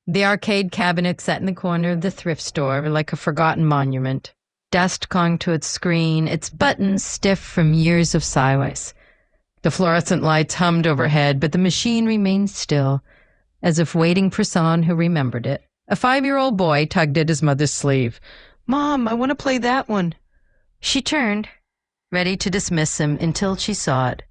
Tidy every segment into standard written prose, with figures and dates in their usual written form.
The arcade cabinet sat in the corner of the thrift store like a forgotten monument. Dust clung to its screen, its buttons stiff from years of sideways. The fluorescent lights hummed overhead, but the machine remained still, as if waiting for someone who remembered it. A 5-year-old boy tugged at his mother's sleeve. "Mom, I want to play that one." She turned, ready to dismiss him until she saw it.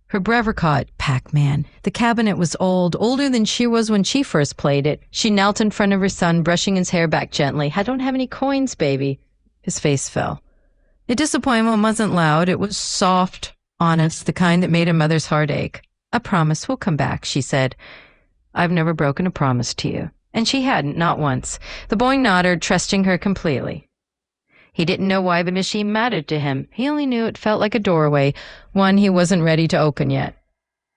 Her brother caught Pac-Man. The cabinet was old, older than she was when she first played it. She knelt in front of her son, brushing his hair back gently. "I don't have any coins, baby." His face fell. The disappointment wasn't loud. It was soft, honest, the kind that made a mother's heart ache. "I promise we'll come back," she said. "I've never broken a promise to you." And she hadn't, not once. The boy nodded, trusting her completely. He didn't know why the machine mattered to him. He only knew it felt like a doorway, one he wasn't ready to open yet.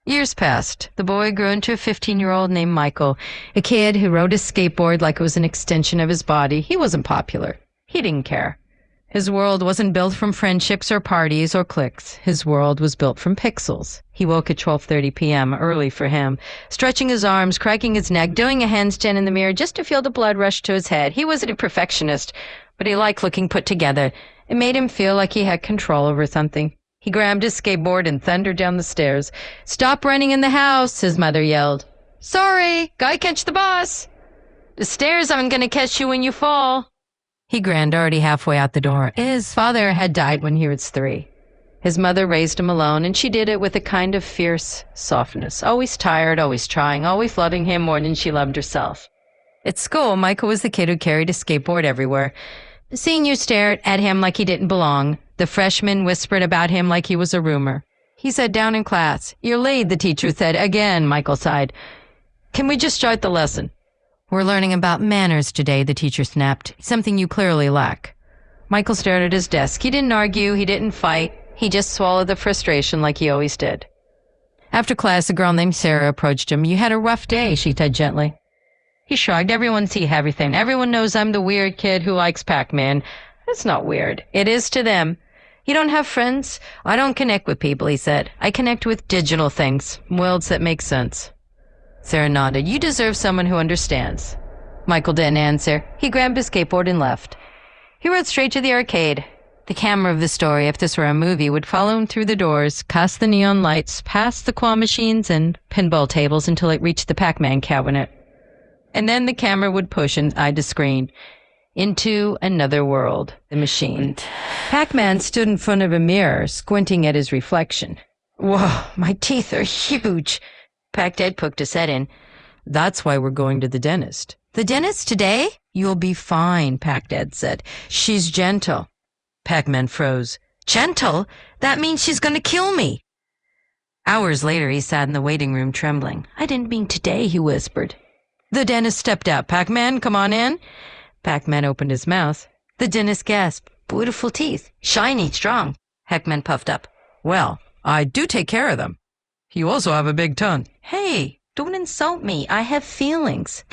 Years passed. The boy grew into a 15-year-old named Michael, a kid who rode his skateboard like it was an extension of his body. He wasn't popular. He didn't care. His world wasn't built from friendships or parties or cliques. His world was built from pixels. He woke at 12:30 p.m., early for him, stretching his arms, cracking his neck, doing a handstand in the mirror just to feel the blood rush to his head. He wasn't a perfectionist, but he liked looking put together. It made him feel like he had control over something. He grabbed his skateboard and thundered down the stairs. "Stop running in the house," his mother yelled. "Sorry, gotta catch the bus." "The stairs aren't gonna catch you when you fall." He grinned, already halfway out the door. His father had died when he was 3. His mother raised him alone, and she did it with a kind of fierce softness, always tired, always trying, always loving him more than she loved herself. At school, Michael was the kid who carried a skateboard everywhere. The seniors stared at him like he didn't belong. The freshmen whispered about him like he was a rumor. He sat down in class. "You're late," the teacher said. "Again," Michael sighed. "Can we just start the lesson?" "We're learning about manners today," the teacher snapped. "Something you clearly lack." Michael stared at his desk. He didn't argue. He didn't fight. He just swallowed the frustration like he always did. After class, a girl named Sarah approached him. "You had a rough day," she said gently. He shrugged. "Everyone sees everything. Everyone knows I'm the weird kid who likes Pac-Man." "That's not weird." "It is to them." "You don't have friends?" "I don't connect with people," he said. "I connect with digital things, worlds that make sense." Sarah nodded. "You deserve someone who understands." Michael didn't answer. He grabbed his skateboard and left. He rode straight to the arcade. The camera of the story, if this were a movie, would follow him through the doors, past the neon lights, past the claw machines and pinball tables until it reached the Pac-Man cabinet. And then the camera would push inside the screen, into another world, the machine. Pac-Man stood in front of a mirror, squinting at his reflection. "Whoa, my teeth are huge." Pac-Dad poked his head in. "That's why we're going to the dentist." "The dentist today?" "You'll be fine," Pac-Dad said. "She's gentle." Pac-Man froze. "Gentle? That means she's going to kill me." Hours later, he sat in the waiting room trembling. "I didn't mean today," he whispered. The dentist stepped out. "Pac-Man, come on in." Pac-Man opened his mouth. The dentist gasped. "Beautiful teeth. Shiny, strong." Pac-Man puffed up. "Well, I do take care of them. You also have a big tongue." "Hey, don't insult me. I have feelings."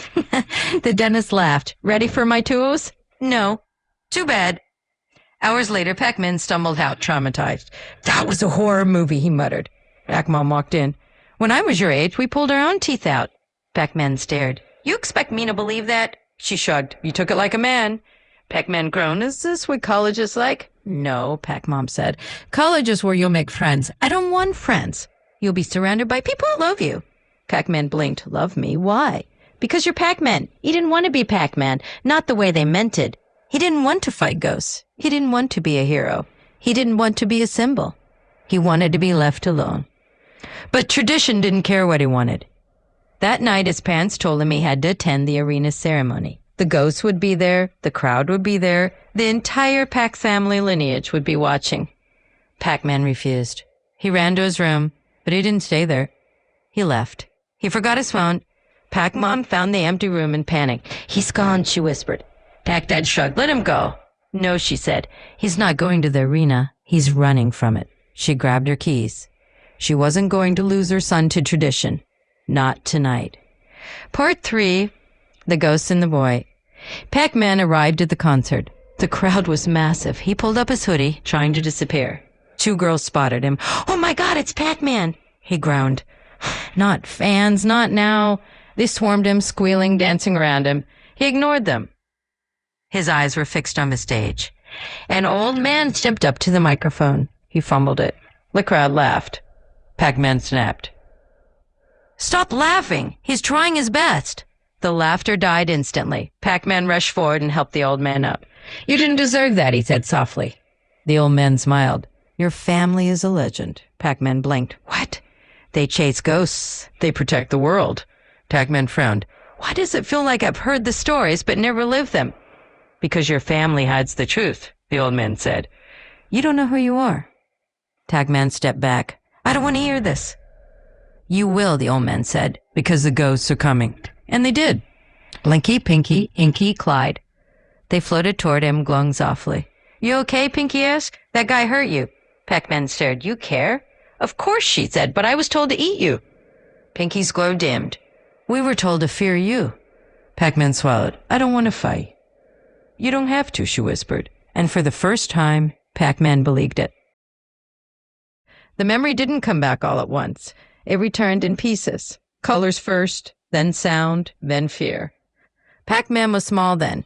The dentist laughed. "Ready for my tools?" "No." "Too bad." Hours later, Pac-Man stumbled out, traumatized. "That was a horror movie," he muttered. Pac-Mom walked in. "When I was your age, we pulled our own teeth out." Pac-Man stared. "You expect me to believe that?" She shrugged. "You took it like a man." Pac-Man groaned. "Is this what college is like?" "No," Pac-Mom said. "College is where you'll make friends." "I don't want friends." "You'll be surrounded by people who love you." Pac-Man blinked. "Love me? Why?" "Because you're Pac-Man." He didn't want to be Pac-Man, not the way they meant it. He didn't want to fight ghosts. He didn't want to be a hero. He didn't want to be a symbol. He wanted to be left alone. But tradition didn't care what he wanted. That night, his parents told him he had to attend the arena ceremony. The ghosts would be there, the crowd would be there, the entire Pac family lineage would be watching. Pac-Man refused. He ran to his room, but he didn't stay there. He left. He forgot his phone. Pac-Mom found the empty room in panic. "He's gone," she whispered. Pac-Dad shrugged. "Let him go." "No," she said. "He's not going to the arena. He's running from it." She grabbed her keys. She wasn't going to lose her son to tradition. Not tonight. Part 3, The Ghost and the Boy. Pac-Man arrived at the concert. The crowd was massive. He pulled up his hoodie, trying to disappear. 2 girls spotted him. "Oh my God, it's Pac-Man!" He groaned. "Not fans, not now." They swarmed him, squealing, dancing around him. He ignored them. His eyes were fixed on the stage. An old man stepped up to the microphone. He fumbled it. The crowd laughed. Pac-Man snapped. "Stop laughing! He's trying his best!" The laughter died instantly. Pac-Man rushed forward and helped the old man up. "You didn't deserve that," he said softly. The old man smiled. "Your family is a legend." Pac-Man blinked. "What?" "They chase ghosts. They protect the world." Pac-Man frowned. "Why does it feel like I've heard the stories but never lived them?" "Because your family hides the truth," the old man said. "You don't know who you are." Pac-Man stepped back. "I don't want to hear this." "You will," the old man said, "because the ghosts are coming." And they did. Blinky, Pinky, Inky, Clyde. They floated toward him, glowing softly. "You okay?" Pinky asked. "That guy hurt you." Pac-Man stared. "You care?" "Of course," she said, "but I was told to eat you." Pinky's glow dimmed. "We were told to fear you." Pac-Man swallowed. "I don't want to fight." "You don't have to," she whispered. And for the first time, Pac-Man believed it. The memory didn't come back all at once. It returned in pieces. Colors first, then sound, then fear. Pac-Man was small then,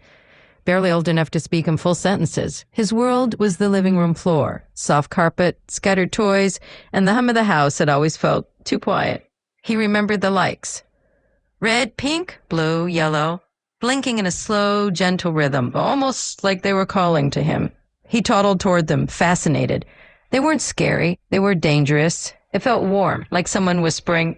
barely old enough to speak in full sentences. His world was the living room floor, soft carpet, scattered toys, and the hum of the house had always felt too quiet. He remembered the lights. Red, pink, blue, yellow, blinking in a slow, gentle rhythm, almost like they were calling to him. He toddled toward them, fascinated. They weren't scary. They were dangerous. It felt warm, like someone whispering,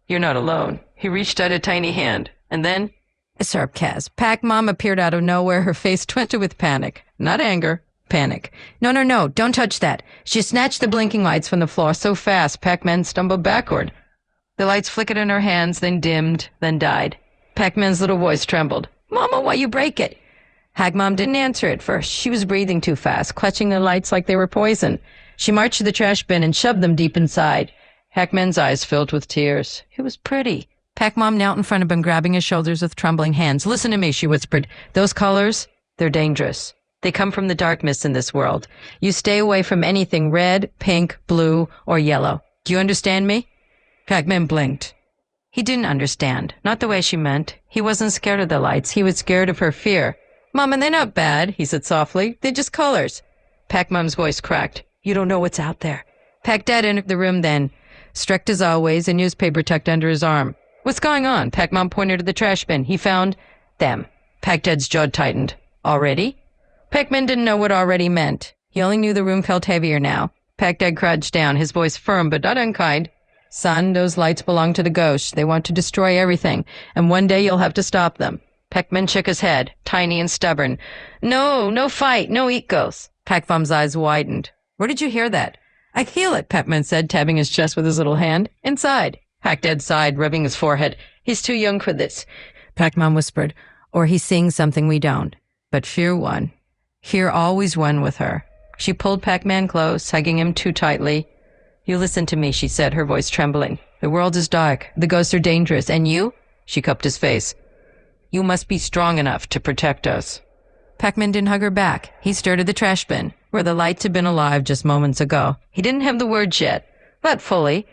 "You're not alone." He reached out a tiny hand, and then, Kaz. Pac-Mom appeared out of nowhere, her face twisted with panic. Not anger, panic. No, don't touch that." She snatched the blinking lights from the floor so fast Pac-Man stumbled backward. The lights flickered in her hands, then dimmed, then died. Pac-Man's little voice trembled. "Mama, why you break it?" Pac-Mom didn't answer at first. She was breathing too fast, clutching the lights like they were poison. She marched to the trash bin and shoved them deep inside. Pac-Man's eyes filled with tears. It was pretty. Pac-Mom knelt in front of him, grabbing his shoulders with trembling hands. "Listen to me," she whispered. "Those colors, they're dangerous. They come from the darkness in this world. You stay away from anything red, pink, blue, or yellow. Do you understand me?" Pac-Man blinked. He didn't understand. Not the way she meant. He wasn't scared of the lights. He was scared of her fear. "Mama, they're not bad," he said softly. "They're just colors." Pac-Mom's voice cracked. "You don't know what's out there." Pac-Dad entered the room then, strict as always, a newspaper tucked under his arm. "What's going on?" Pac-Mom pointed to the trash bin. He found them. Pac-Dad's jaw tightened. "Already?" Pac-Man didn't know what already meant. He only knew the room felt heavier now. Pac-Dad crouched down, his voice firm but not unkind. "Son, those lights belong to the ghosts. They want to destroy everything, and one day you'll have to stop them." Pac-Man shook his head, tiny and stubborn. No fight, no eat ghosts." Pac-Mom's eyes widened. "Where did you hear that?" "I feel it," Pac-Man said, tapping his chest with his little hand. "Inside." Pac-Dad sighed, rubbing his forehead. "He's too young for this," Pac-Mom whispered. "Or he's seeing something we don't." But fear won. Fear always won with her. She pulled Pac-Man close, hugging him too tightly. "You listen to me," she said, her voice trembling. "The world is dark. The ghosts are dangerous. And you?" She cupped his face. "You must be strong enough to protect us." Pac-Man didn't hug her back. He stared at the trash bin, where the lights had been alive just moments ago. He didn't have the words yet. Not fully.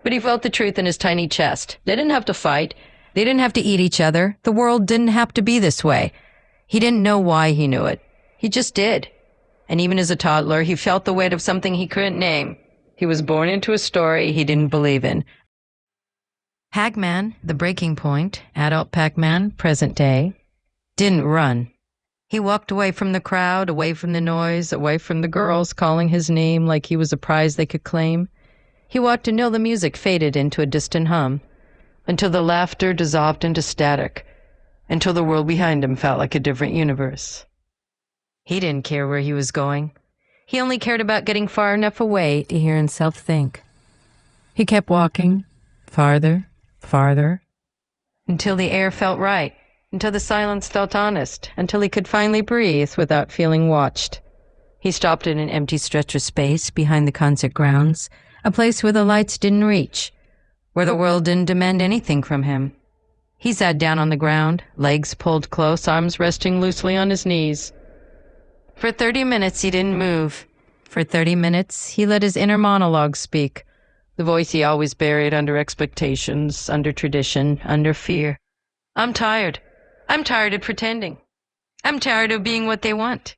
But he felt the truth in his tiny chest. They didn't have to fight. They didn't have to eat each other. The world didn't have to be this way. He didn't know why he knew it. He just did. And even as a toddler, he felt the weight of something he couldn't name. He was born into a story he didn't believe in. Pac-Man, the breaking point, adult Pac-Man, present day, didn't run. He walked away from the crowd, away from the noise, away from the girls calling his name like he was a prize they could claim. He walked until the music faded into a distant hum, until the laughter dissolved into static, until the world behind him felt like a different universe. He didn't care where he was going. He only cared about getting far enough away to hear himself think. He kept walking, farther, farther, until the air felt right, until the silence felt honest, until he could finally breathe without feeling watched. He stopped in an empty stretch of space behind the concert grounds, a place where the lights didn't reach, where the world didn't demand anything from him. He sat down on the ground, legs pulled close, arms resting loosely on his knees. For 30 minutes he didn't move. For 30 minutes he let his inner monologue speak. the voice he always buried under expectations, under tradition, under fear. I'm tired. I'm tired of pretending. I'm tired of being what they want.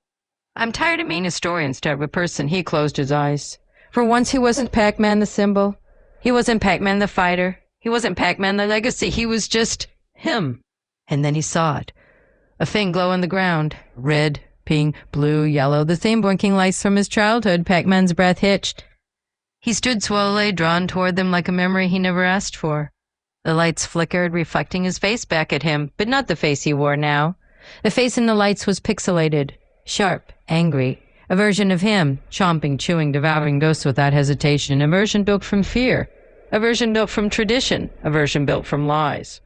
I'm tired of being a story instead of a person. He closed his eyes. For once he wasn't Pac-Man the symbol. He wasn't Pac-Man the fighter. He wasn't Pac-Man the legacy. He was just him. And then he saw it. A thing glow on the ground. Red, pink, blue, yellow, the same blinking lights from his childhood. Pac-Man's breath hitched. He stood slowly, drawn toward them like a memory he never asked for. The lights flickered, reflecting his face back at him, but not the face he wore now. The face in the lights was pixelated, sharp, angry. A version of him, chomping, chewing, devouring ghosts without hesitation. A version built from fear. A version built from tradition. A version built from lies.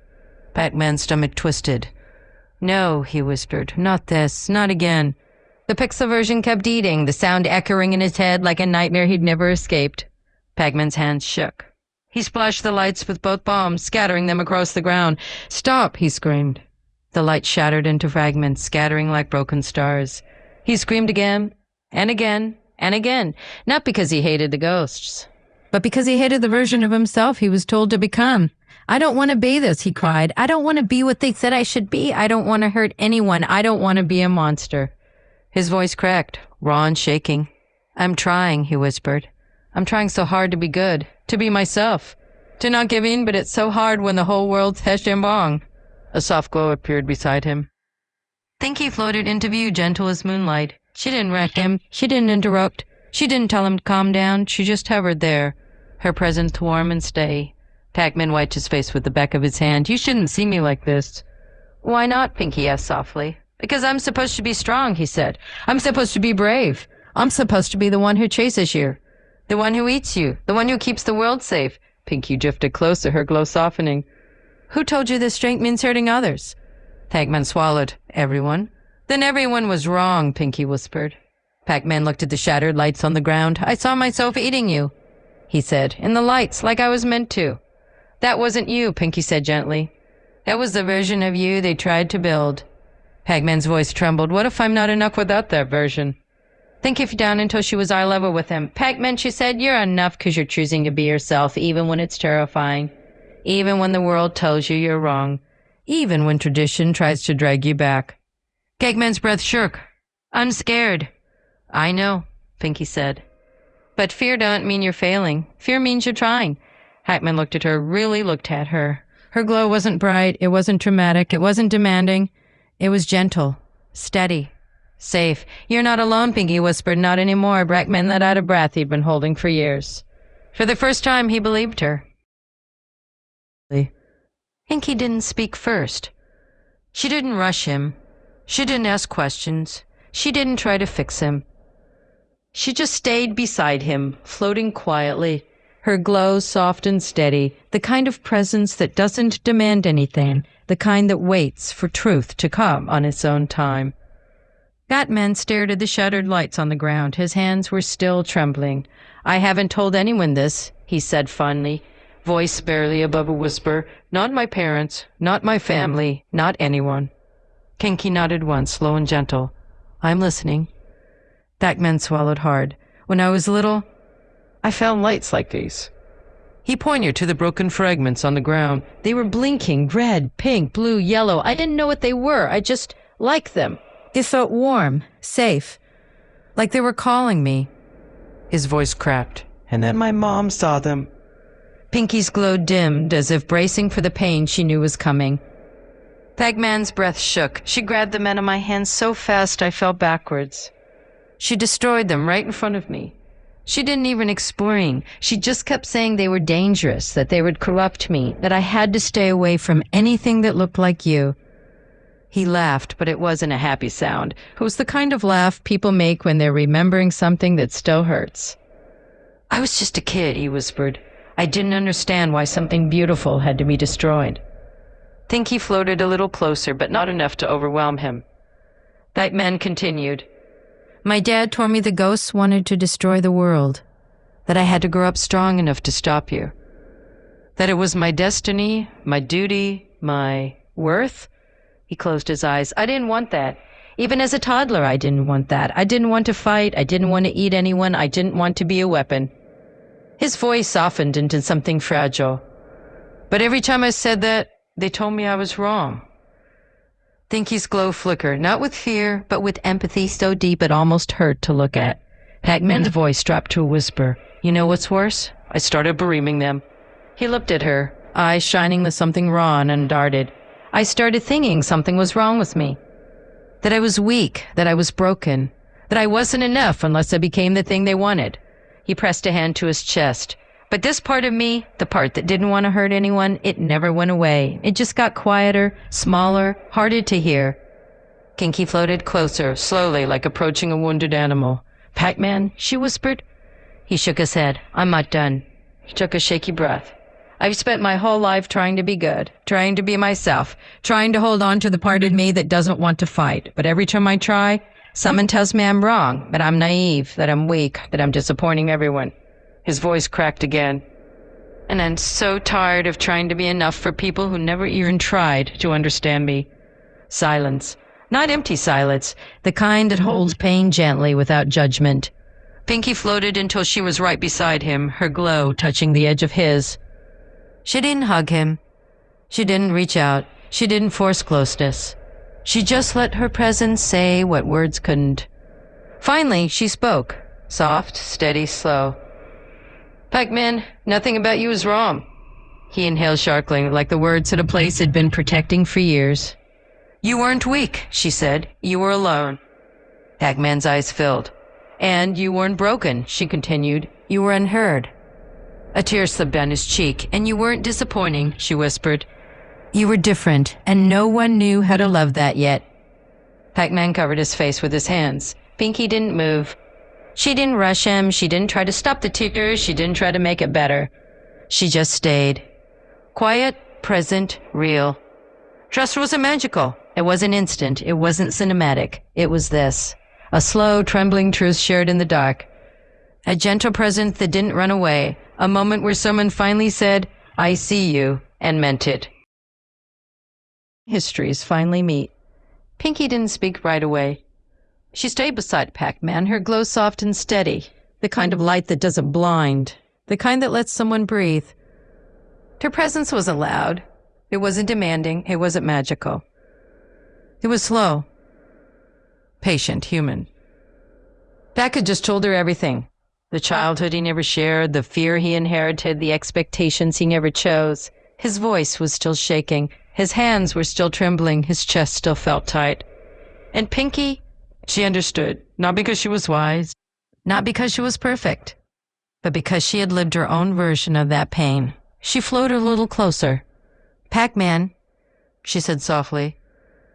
Pac-Man's stomach twisted. No, he whispered. Not this. Not again. The pixel version kept eating, the sound echoing in his head like a nightmare he'd never escaped. Pac-Man's hands shook. He splashed the lights with both palms, scattering them across the ground. Stop, he screamed. The light shattered into fragments, scattering like broken stars. He screamed again, and again, and again, not because he hated the ghosts, but because he hated the version of himself he was told to become. I don't want to be this, he cried. I don't want to be what they said I should be. I don't want to hurt anyone. I don't want to be a monster. His voice cracked, raw and shaking. I'm trying, he whispered. I'm trying so hard to be good, to be myself, to not give in, but it's so hard when the whole world's hesh and bong. A soft glow appeared beside him. Think he floated into view, gentle as moonlight. She didn't wreck him. She didn't interrupt. She didn't tell him to calm down. She just hovered there, her presence warm and steady. Pac-Man wiped his face with the back of his hand. You shouldn't see me like this. Why not? Pinky asked softly. Because I'm supposed to be strong, he said. I'm supposed to be brave. I'm supposed to be the one who chases you. The one who eats you. The one who keeps the world safe. Pinky drifted closer, her glow softening. Who told you this strength means hurting others? Pac-Man swallowed. Everyone. Then everyone was wrong, Pinky whispered. Pac-Man looked at the shattered lights on the ground. I saw myself eating you, he said, in the lights, like I was meant to. That wasn't you, Pinky said gently. That was the version of you they tried to build. Pac-Man's voice trembled. What if I'm not enough without that version? Think if down until she was eye level with him. Pac-Man, she said, you're enough because you're choosing to be yourself, even when it's terrifying. Even when the world tells you you're wrong. Even when tradition tries to drag you back. Pac-Man's breath shook. I'm scared. I know, Pinky said. But fear don't mean you're failing. Fear means you're trying. Pac-Man looked at her, really looked at her. Her glow wasn't bright, it wasn't dramatic, it wasn't demanding. It was gentle, steady, safe. You're not alone, Pinky whispered. Not anymore. Pac-Man let out a breath he'd been holding for years. For the first time, he believed her. Pinky didn't speak first. She didn't rush him. She didn't ask questions. She didn't try to fix him. She just stayed beside him, floating quietly, her glow soft and steady, the kind of presence that doesn't demand anything, the kind that waits for truth to come on its own time. Batman stared at the shattered lights on the ground. His hands were still trembling. I haven't told anyone this, he said fondly, voice barely above a whisper. Not my parents, not my family, not anyone. Pinky nodded once, slow and gentle. I'm listening. Pac-Man swallowed hard. When I was little, I found lights like these. He pointed to the broken fragments on the ground. They were blinking, red, pink, blue, yellow. I didn't know what they were. I just liked them. They felt warm, safe, like they were calling me. His voice cracked. And then my mom saw them. Pinky's glow dimmed, as if bracing for the pain she knew was coming. Pac-Man's breath shook. She grabbed them out of my hands so fast I fell backwards. She destroyed them right in front of me. She didn't even explain. She just kept saying they were dangerous, that they would corrupt me, that I had to stay away from anything that looked like you. He laughed, but it wasn't a happy sound. It was the kind of laugh people make when they're remembering something that still hurts. I was just a kid, he whispered. I didn't understand why something beautiful had to be destroyed. Think he floated a little closer, but not enough to overwhelm him. That man continued. My dad told me the ghosts wanted to destroy the world, that I had to grow up strong enough to stop you, that it was my destiny, my duty, my worth. He closed his eyes. I didn't want that. Even as a toddler, I didn't want that. I didn't want to fight. I didn't want to eat anyone. I didn't want to be a weapon. His voice softened into something fragile. But every time I said that, they told me I was wrong. Pinky's glow flickered, not with fear, but with empathy so deep it almost hurt to look at. Pac-Man's voice dropped to a whisper. You know what's worse? I started bereaving them. He looked at her, eyes shining with something raw and undarted. I started thinking something was wrong with me. That I was weak, that I was broken, that I wasn't enough unless I became the thing they wanted. He pressed a hand to his chest. But this part of me, the part that didn't want to hurt anyone, it never went away. It just got quieter, smaller, harder to hear. Pinky floated closer, slowly, like approaching a wounded animal. Pac-Man, she whispered. He shook his head. I'm not done. He took a shaky breath. I've spent my whole life trying to be good, trying to be myself, trying to hold on to the part of me that doesn't want to fight. But every time I try, someone tells me I'm wrong, that I'm naive, that I'm weak, that I'm disappointing everyone. His voice cracked again. And I'm so tired of trying to be enough for people who never even tried to understand me. Silence. Not empty silence, the kind that holds pain gently without judgment. Pinky floated until she was right beside him, her glow touching the edge of his. She didn't hug him. She didn't reach out. She didn't force closeness. She just let her presence say what words couldn't. Finally, she spoke. Soft, steady, slow. Pac-Man, nothing about you is wrong. He inhaled sharply, like the words that a place had been protecting for years. You weren't weak, she said. You were alone. Pac-Man's eyes filled. And you weren't broken, she continued. You were unheard. A tear slipped down his cheek. And you weren't disappointing, she whispered. You were different, and no one knew how to love that yet. Pac-Man covered his face with his hands. Pinky didn't move. She didn't rush him. She didn't try to stop the tears. She didn't try to make it better. She just stayed. Quiet, present, real. Trust wasn't magical. It wasn't instant. It wasn't cinematic. It was this. A slow, trembling truth shared in the dark. A gentle presence that didn't run away. A moment where someone finally said, I see you, and meant it. Histories finally meet. Pinky didn't speak right away. She stayed beside Pac-Man, her glow soft and steady, the kind of light that doesn't blind, the kind that lets someone breathe. Her presence wasn't loud. It wasn't demanding. It wasn't magical. It was slow, patient, human. Pac had just told her everything. The childhood he never shared, the fear he inherited, the expectations he never chose. His voice was still shaking. His hands were still trembling. His chest still felt tight. And Pinky, she understood, not because she was wise, not because she was perfect, but because she had lived her own version of that pain. She floated a little closer. Pac-Man, she said softly,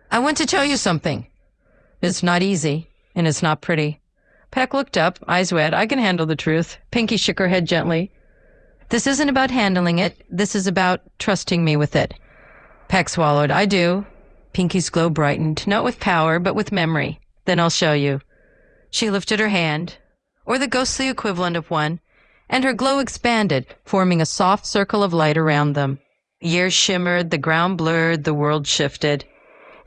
I want to tell you something. It's not easy, and it's not pretty. Pac looked up, eyes wet. I can handle the truth. Pinky shook her head gently. This isn't about handling it. This is about trusting me with it. Pac swallowed. I do. Pinky's glow brightened, not with power, but with memory. Then I'll show you. She lifted her hand, or the ghostly equivalent of one, and her glow expanded, forming a soft circle of light around them. Years shimmered, the ground blurred, the world shifted.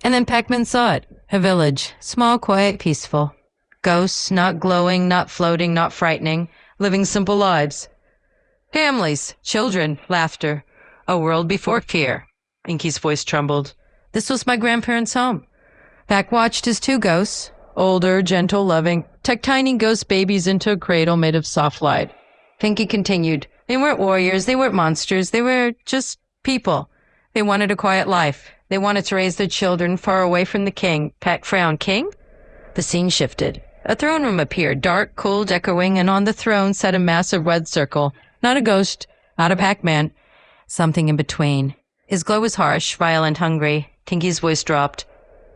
And then Pac-Man saw it. A village, small, quiet, peaceful. Ghosts, not glowing, not floating, not frightening, living simple lives. Families, children, laughter. A world before fear. Pinky's voice trembled. This was my grandparents' home. Pac watched his two ghosts, older, gentle, loving, tuck tiny ghost babies into a cradle made of soft light. Pinky continued. They weren't warriors. They weren't monsters. They were just people. They wanted a quiet life. They wanted to raise their children far away from the king. Pac frowned. King? The scene shifted. A throne room appeared, dark, cool, echoing, and on the throne sat a massive red circle. Not a ghost, not a Pac-Man. Something in between. His glow was harsh, violent, hungry. Pinky's voice dropped.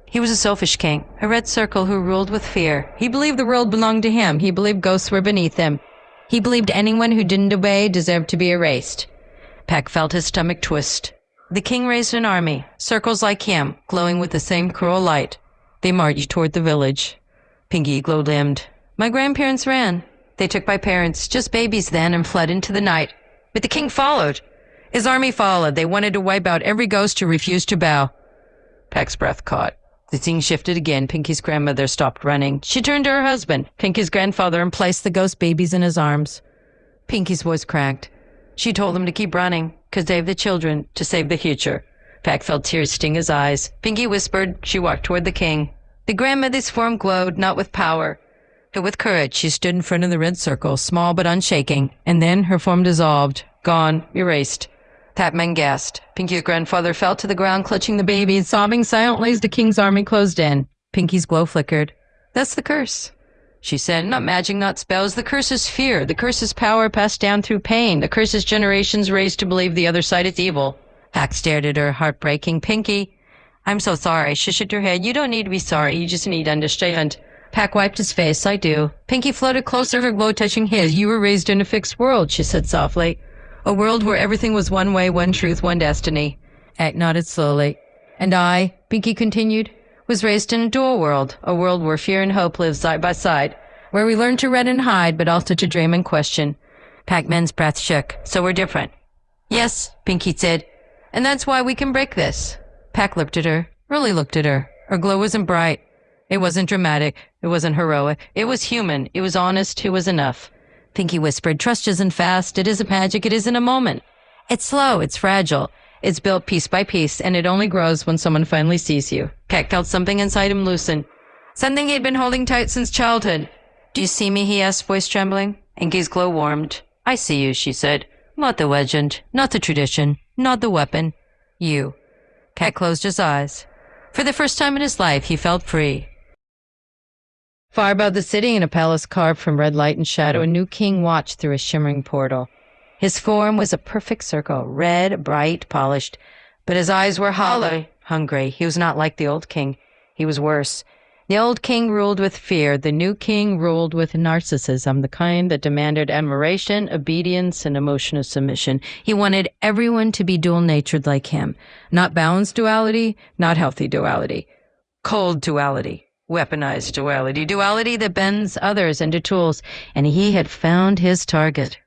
He was a selfish king, a red circle who ruled with fear. He believed the world belonged to him. He believed ghosts were beneath him. He believed anyone who didn't obey deserved to be erased. Pac felt his stomach twist. The king raised an army, circles like him, glowing with the same cruel light. They marched toward the village. Pinky glow-limbed. My grandparents ran. They took my parents, just babies then, and fled into the night. But the king followed. His army followed. They wanted to wipe out every ghost who refused to bow. Pac's breath caught. The scene shifted again. Pinky's grandmother stopped running. She turned to her husband, Pinky's grandfather, and placed the ghost babies in his arms. Pinky's voice cracked. She told them to keep running, to save the children, to save the future. Pac felt tears sting his eyes. Pinky whispered. She walked toward the king. The grandmother's form glowed, not with power, but with courage. She stood in front of the red circle, small but unshaking, and then her form dissolved, gone, erased. Pac-Man gasped. Pinky's grandfather fell to the ground, clutching the baby, and sobbing silently as the king's army closed in. Pinky's glow flickered. That's the curse, she said. Not magic, not spells. The curse is fear. The curse is power passed down through pain. The curse is generations raised to believe the other side is evil. Pac stared at her, heartbreaking. Pinky, I'm so sorry. She shook her head. You don't need to be sorry. You just need to understand. Pac wiped his face. I do. Pinky floated closer, her glow touching his. You were raised in a fixed world, she said softly. A world where everything was one way, one truth, one destiny. Pac nodded slowly. And I, Pinky continued, was raised in a dual world, a world where fear and hope live side by side, where we learn to run and hide, but also to dream and question. Pac-Man's breath shook. So we're different. Yes, Pinky said. And that's why we can break this. Pac looked at her, really looked at her. Her glow wasn't bright. It wasn't dramatic. It wasn't heroic. It was human. It was honest. It was enough. Pinky whispered, trust isn't fast. It isn't magic. It isn't a moment. It's slow. It's fragile. It's built piece by piece, and it only grows when someone finally sees you. Pac felt something inside him loosen. Something he'd been holding tight since childhood. Do you see me? He asked, voice trembling. Pinky's glow warmed. I see you, she said. Not the legend. Not the tradition. Not the weapon. You. Pac closed his eyes. For the first time in his life, he felt free. Far above the city, in a palace carved from red light and shadow, a new king watched through a shimmering portal. His form was a perfect circle, red, bright, polished, but his eyes were hollow, hungry. He was not like the old king. He was worse. The old king ruled with fear. The new king ruled with narcissism, the kind that demanded admiration, obedience, and emotional submission. He wanted everyone to be dual-natured like him. Not balanced duality, not healthy duality. Cold duality. Weaponized duality. Duality that bends others into tools. And he had found his target.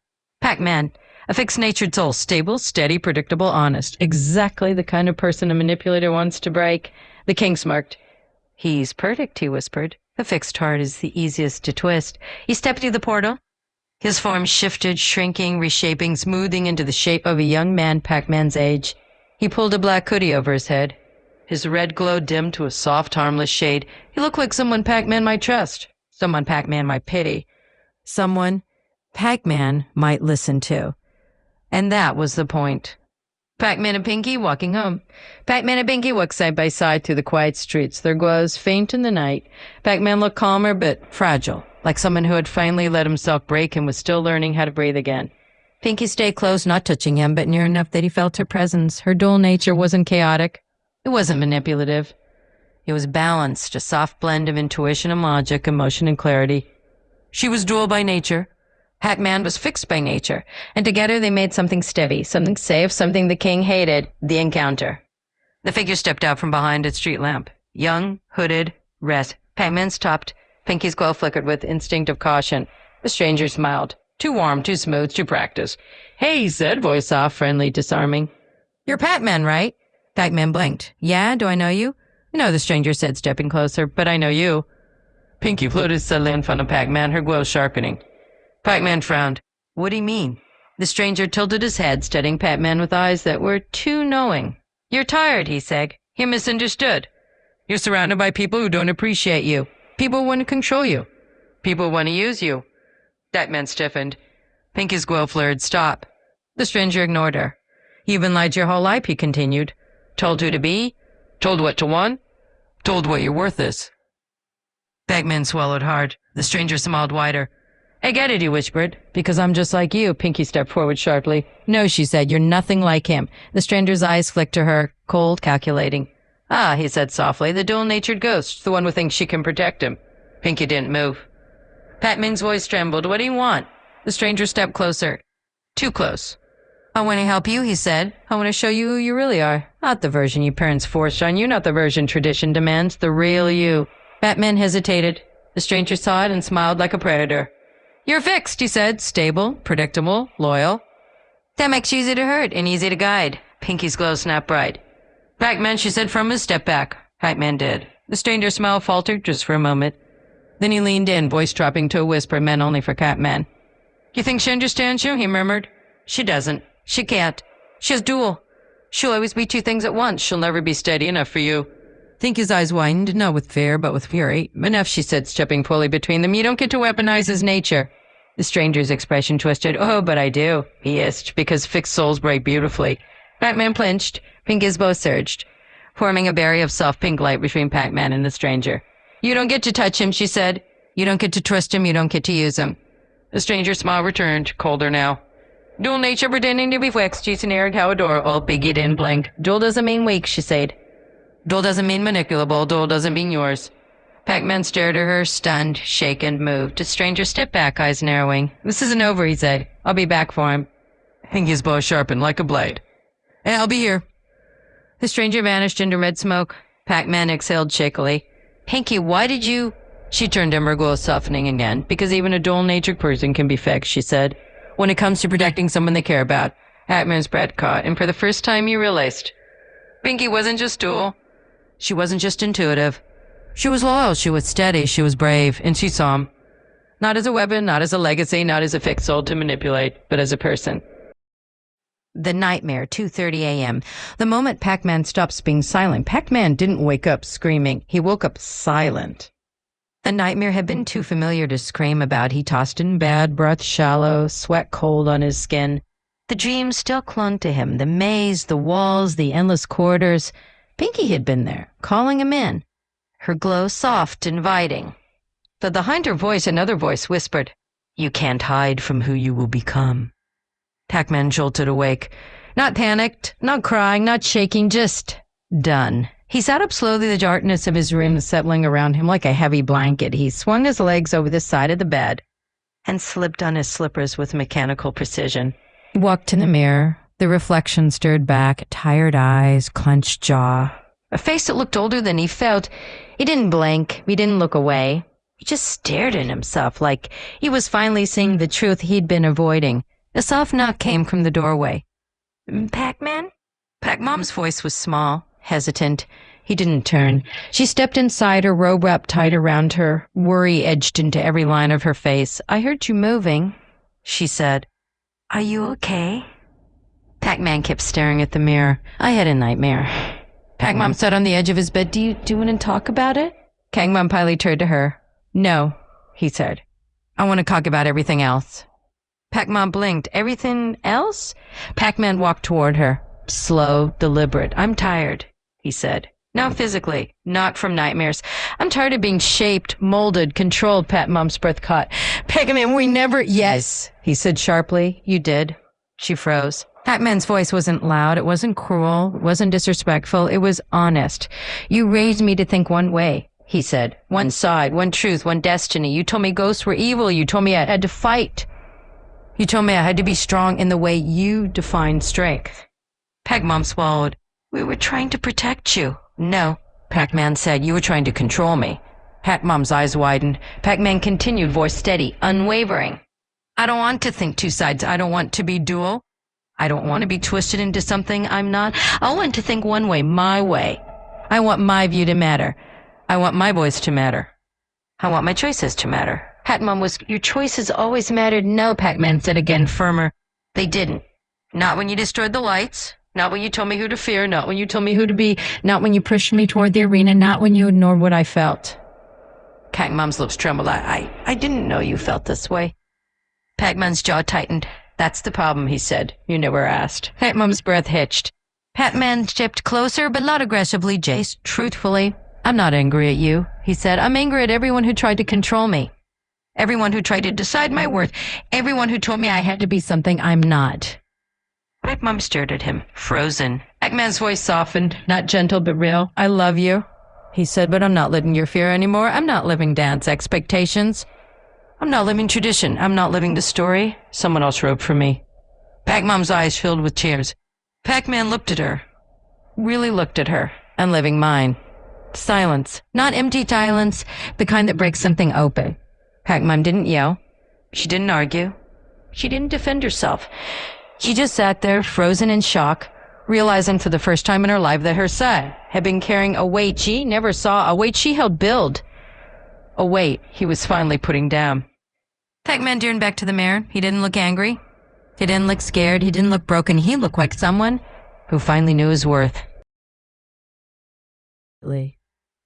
Pac-Man. A fixed-natured soul. Stable, steady, predictable, honest. Exactly the kind of person a manipulator wants to break. The king smirked. He's perfect, he whispered. A fixed heart is the easiest to twist. He stepped through the portal. His form shifted, shrinking, reshaping, smoothing into the shape of a young man Pac-Man's age. He pulled a black hoodie over his head. His red glow dimmed to a soft, harmless shade. He looked like someone Pac-Man might trust. Someone Pac-Man might pity. Someone Pac-Man might listen to. And that was the point. Pac-Man and Pinky walking home. Pac-Man and Pinky walked side by side through the quiet streets, their glows faint in the night. Pac-Man looked calmer but fragile, like someone who had finally let himself break and was still learning how to breathe again. Pinky stayed close, not touching him, but near enough that he felt her presence. Her dual nature wasn't chaotic. It wasn't manipulative. It was balanced, a soft blend of intuition and logic, emotion and clarity. She was dual by nature. Pac-Man was fixed by nature, and together they made something steady, something safe, something the king hated, the encounter. The figure stepped out from behind a street lamp. Young, hooded, red. Pac-Man stopped. Pinky's glow flickered with instinctive caution. The stranger smiled. Too warm, too smooth, too practiced. Hey, he said, voice soft, friendly, disarming. You're Pac-Man, right? Pac-Man blinked. Yeah, do I know you? No, the stranger said, stepping closer, but I know you. Pinky floated suddenly in front of Pac-Man, her glow sharpening. Pac-Man frowned. What do you mean? The stranger tilted his head, studying Pac-Man with eyes that were too knowing. You're tired, he said. You're misunderstood. You're surrounded by people who don't appreciate you. People who want to control you. People who want to use you. Pac-Man stiffened. Pinky's glow flared. Stop. The stranger ignored her. You've been lied your whole life, he continued. Told who to be. Told what to want. Told what your worth is. Pac-Man swallowed hard. The stranger smiled wider. I get it, he whispered. Because I'm just like you. Pinky stepped forward sharply. No, she said, you're nothing like him. The stranger's eyes flicked to her, cold, calculating. Ah, he said softly, the dual-natured ghost, the one who thinks she can protect him. Pinky didn't move. Pac-Man's voice trembled. What do you want? The stranger stepped closer. Too close. I want to help you, he said. I want to show you who you really are. Not the version your parents forced on you, not the version tradition demands, the real you. Pac-Man hesitated. The stranger saw it and smiled like a predator. You're fixed, he said. Stable, predictable, loyal. That makes you easy to hurt and easy to guide. Pinky's glow snapped bright. Pac-Man, she said from his step back. Pac-Man did. The stranger's smile faltered just for a moment. Then he leaned in, voice dropping to a whisper meant only for Pac-Man. You think she understands you? He murmured. She doesn't. She can't. She has dual. She'll always be two things at once. She'll never be steady enough for you. Think his eyes widened, not with fear, but with fury. Enough, she said, stepping fully between them. You don't get to weaponize his nature. The stranger's expression twisted. Oh, but I do, he hissed, because fixed souls break beautifully. Pac-Man flinched. Pink Gizmo surged, forming a barrier of soft pink light between Pac-Man and the stranger. You don't get to touch him, she said. You don't get to trust him. You don't get to use him. The stranger's smile returned, colder now. Dual nature pretending to be fixed, using Eric Howardor, all Piggy didn't blink. Dual doesn't mean weak, she said. Dual doesn't mean manipulable. Dual doesn't mean yours. Pac-Man stared at her, stunned, shaken, moved. The stranger stepped back, eyes narrowing. This isn't over, he said. I'll be back for him. Pinky's bow sharpened like a blade. Hey, I'll be here. The stranger vanished into red smoke. Pac-Man exhaled shakily. Pinky, why did you... She turned emerald, softening again. Because even a dual-natured person can be fixed, she said. When it comes to protecting someone they care about. Pac-Man's breath caught, and for the first time he realized. Pinky wasn't just dual. She wasn't just intuitive. She was loyal, she was steady, she was brave, and she saw him. Not as a weapon, not as a legacy, not as a fixed soul to manipulate, but as a person. The nightmare, 2:30 a.m. The moment Pac-Man stops being silent, Pac-Man didn't wake up screaming. He woke up silent. The nightmare had been too familiar to scream about. He tossed in bed, breath shallow, sweat cold on his skin. The dream still clung to him, the maze, the walls, the endless corridors. Pinky had been there, calling him in. Her glow soft, inviting. But behind her voice, another voice whispered, You can't hide from who you will become. Pac-Man jolted awake. Not panicked, not crying, not shaking, just done. He sat up slowly, the darkness of his room settling around him like a heavy blanket. He swung his legs over the side of the bed and slipped on his slippers with mechanical precision. He walked to the mirror. The reflection stirred back, tired eyes, clenched jaw. A face that looked older than he felt. He didn't blink. He didn't look away. He just stared at himself like he was finally seeing the truth he'd been avoiding. A soft knock came from the doorway. Pac-Man? Pac-Mom's voice was small, hesitant. He didn't turn. She stepped inside, her robe wrapped tight around her, worry edged into every line of her face. I heard you moving, she said. Are you okay? Pac-Man kept staring at the mirror. I had a nightmare. Pac-Mom sat on the edge of his bed. Do you want to talk about it? Pac-Mom politely turned to her. No, he said. I want to talk about everything else. Pac-Mom blinked. Everything else? Pac-Man walked toward her. Slow, deliberate. I'm tired, he said. Not physically, not from nightmares. I'm tired of being shaped, molded, controlled, Pac-Mom's breath caught. Pac-Man, we never... Yes, he said sharply. You did. She froze. Pac-Man's voice wasn't loud. It wasn't cruel. It wasn't disrespectful. It was honest. You raised me to think one way, he said. One side, one truth, one destiny. You told me ghosts were evil. You told me I had to fight. You told me I had to be strong in the way you defined strength. Pac-Mom swallowed. We were trying to protect you. No, Pac-Man said. You were trying to control me. Pac-Mom's eyes widened. Pac-Man continued, voice steady, unwavering. I don't want to think two sides. I don't want to be dual. I don't want to be twisted into something I'm not. I want to think one way, my way. I want my view to matter. I want my voice to matter. I want my choices to matter. Pac-Mom was, your choices always mattered. No, Pac-Man said again, firmer. They didn't. Not when you destroyed the lights. Not when you told me who to fear. Not when you told me who to be. Not when you pushed me toward the arena. Not when you ignored what I felt. Pac-Mom's lips trembled. I didn't know you felt this way. Pac-Man's jaw tightened. That's the problem, he said. You never asked. Pac-Mom's breath hitched. Pac-Man stepped closer, but not aggressively. Jace, truthfully, I'm not angry at you, he said. I'm angry at everyone who tried to control me. Everyone who tried to decide my worth. Everyone who told me I had to be something I'm not. Pac-Mom stared at him, frozen. Pac-Man's voice softened, not gentle but real. I love you, he said, but I'm not living your fear anymore. I'm not living Dan's expectations. I'm not living tradition. I'm not living the story someone else wrote for me. Pac-Mom's eyes filled with tears. Pac-Man looked at her. Really looked at her. I'm living mine. Silence. Not empty silence, the kind that breaks something open. Pac-Mom didn't yell. She didn't argue. She didn't defend herself. She just sat there, frozen in shock, realizing for the first time in her life that her son had been carrying a weight she never saw, a weight she helped build. A weight he was finally putting down. Pac-Man turned back to the mirror. He didn't look angry. He didn't look scared. He didn't look broken. He looked like someone who finally knew his worth.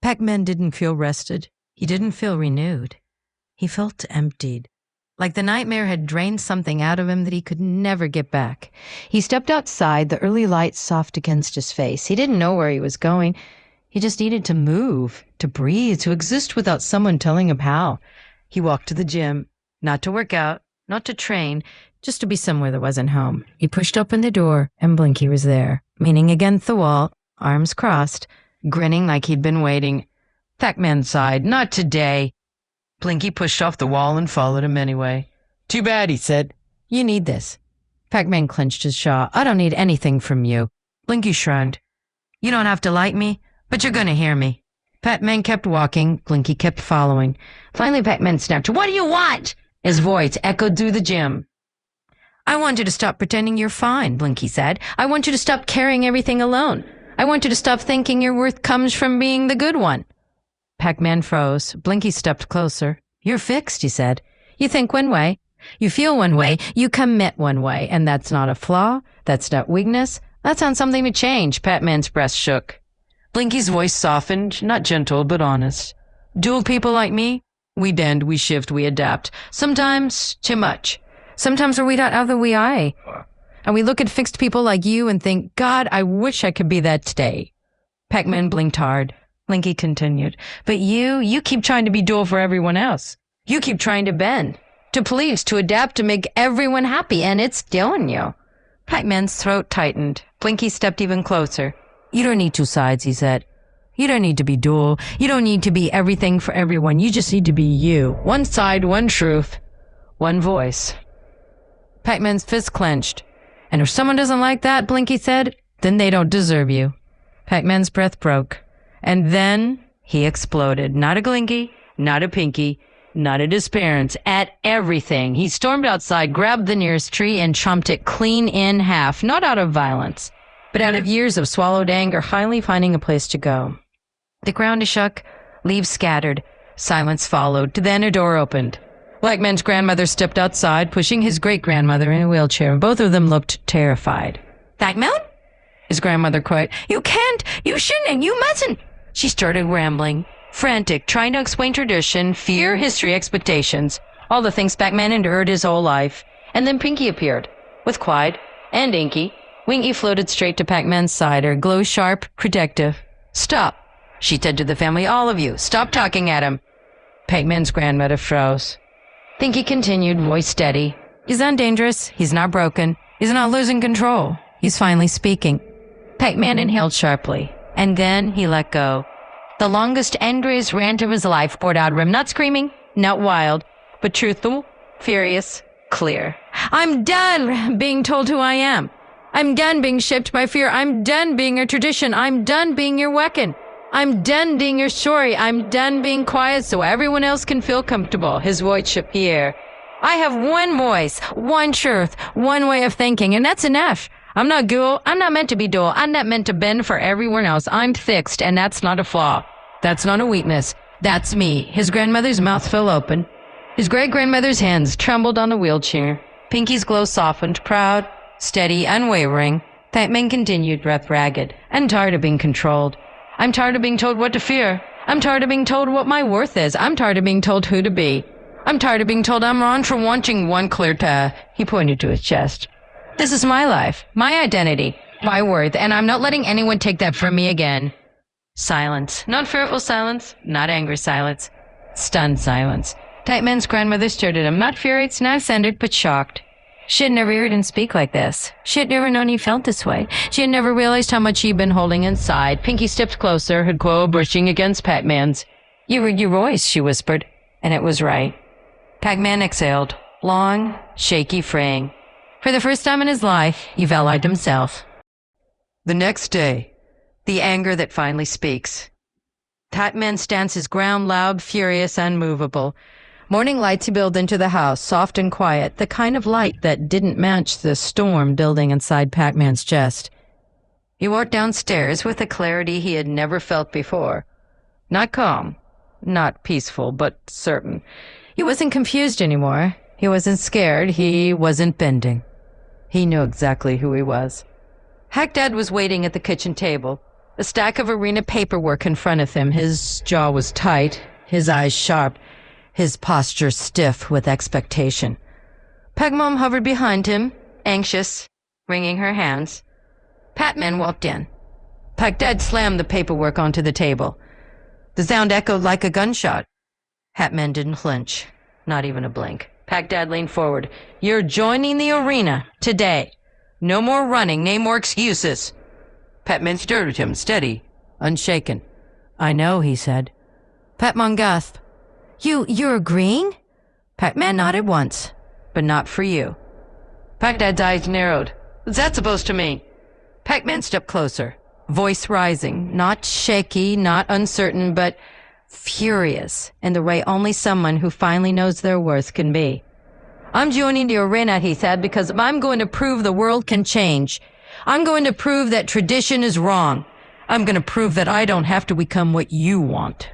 Pac-Man didn't feel rested. He didn't feel renewed. He felt emptied. Like the nightmare had drained something out of him that he could never get back. He stepped outside, the early light soft against his face. He didn't know where he was going. He just needed to move, to breathe, to exist without someone telling him how. He walked to the gym, not to work out, not to train, just to be somewhere that wasn't home. He pushed open the door, and Blinky was there, leaning against the wall, arms crossed, grinning like he'd been waiting. Pac-Man sighed, "Not today." Blinky pushed off the wall and followed him anyway. "Too bad," he said. "You need this." Pac-Man clenched his jaw. "I don't need anything from you." Blinky shrugged. "You don't have to like me, but you're gonna hear me." Pac-Man kept walking. Blinky kept following. Finally, Pac-Man snapped, "What do you want?" His voice echoed through the gym. "I want you to stop pretending you're fine," Blinky said. "I want you to stop carrying everything alone. I want you to stop thinking your worth comes from being the good one." Pac-Man froze. Blinky stepped closer. "You're fixed," he said. "You think one way. You feel one way. You commit one way. And that's not a flaw. That's not weakness. That's not something to change." Pac-Man's breast shook. Blinky's voice softened, not gentle, but honest. "Dual people like me, we bend, we shift, we adapt. Sometimes too much. Sometimes we're not other we I. And we look at fixed people like you and think, God, I wish I could be that today." Pac-Man blinked hard. Blinky continued, "But you keep trying to be dual for everyone else. You keep trying to bend, to please, to adapt, to make everyone happy, and it's killing you." Pac-Man's throat tightened. Blinky stepped even closer. "You don't need two sides," he said. "You don't need to be dual. You don't need to be everything for everyone. You just need to be you. One side, one truth, one voice." Pac-Man's fist clenched. "And if someone doesn't like that," Blinky said, "then they don't deserve you." Pac-Man's breath broke. And then he exploded. Not a Glinky, not a Pinky, not at his parents, at everything. He stormed outside, grabbed the nearest tree, and chomped it clean in half, not out of violence, but out of years of swallowed anger, finally finding a place to go. The ground shook, leaves scattered, silence followed. Then a door opened. Blackman's grandmother stepped outside, pushing his great-grandmother in a wheelchair. Both of them looked terrified. "Blackman?" His grandmother cried. "You can't! You shouldn't! And you mustn't!" She started rambling, frantic, trying to explain tradition, fear, history, expectations, all the things Pac-Man endured his whole life. And then Pinky appeared, with Clyde and Inky. Winky floated straight to Pac-Man's side, her glow sharp, protective. "Stop," she said to the family, "all of you, stop talking at him." Pac-Man's grandmother froze. Pinky continued, voice steady. "He's not dangerous. He's not broken. He's not losing control. He's finally speaking." Pac-Man inhaled sharply, and then he let go. The longest, angriest rant of his life poured out of him, not screaming, not wild, but truthful, furious, clear. "I'm done being told who I am. I'm done being shaped by fear. I'm done being your tradition. I'm done being your weapon. I'm done being your story. I'm done being quiet so everyone else can feel comfortable." His voice shook the air. "I have one voice, one truth, one way of thinking, and that's enough. I'm not dual. I'm not meant to be dual. I'm not meant to bend for everyone else. I'm fixed, and that's not a flaw. That's not a weakness. That's me." His grandmother's mouth fell open. His great-grandmother's hands trembled on the wheelchair. Pinky's glow softened, proud, steady, unwavering. Pac-Man continued, breath ragged. "I'm tired of being controlled. I'm tired of being told what to fear. I'm tired of being told what my worth is. I'm tired of being told who to be. I'm tired of being told I'm wrong for wanting one clear path." He pointed to his chest. "This is my life, my identity, my worth, and I'm not letting anyone take that from me again." Silence. Not fearful silence, not angry silence. Stunned silence. Pac-Man's grandmother stared at him, not furious, not centered, but shocked. She had never heard him speak like this. She had never known he felt this way. She had never realized how much he'd been holding inside. Pinky stepped closer, her glow brushing against Pac-Man's. "You heard your voice," she whispered, and it was right. Pac-Man exhaled, long, shaky, fraying. For the first time in his life, he allied himself. The next day, the anger that finally speaks. Pac-Man stands his ground, loud, furious, unmovable. Morning lights build into the house, soft and quiet, the kind of light that didn't match the storm building inside Pac-Man's chest. He walked downstairs with a clarity he had never felt before. Not calm, not peaceful, but certain. He wasn't confused anymore. He wasn't scared. He wasn't bending. He knew exactly who he was. Hackdad was waiting at the kitchen table, a stack of arena paperwork in front of him. His jaw was tight, his eyes sharp, his posture stiff with expectation. PAC Mom hovered behind him, anxious, wringing her hands. Patman walked in. PAC Dad slammed the paperwork onto the table. The sound echoed like a gunshot. Hatman didn't flinch, not even a blink. PAC Dad leaned forward. "You're joining the arena today. No more running, no more excuses." Patman stared at him, steady, unshaken. "I know," he said. Patman gasped. You're agreeing?" Patman nodded once, "But not for you." PAC Dad's eyes narrowed. "What's that supposed to mean?" Patman stepped closer, voice rising, not shaky, not uncertain, but furious in the way only someone who finally knows their worth can be. "I'm joining the arena," he said, "because I'm going to prove the world can change. I'm going to prove that tradition is wrong. I'm going to prove that I don't have to become what you want."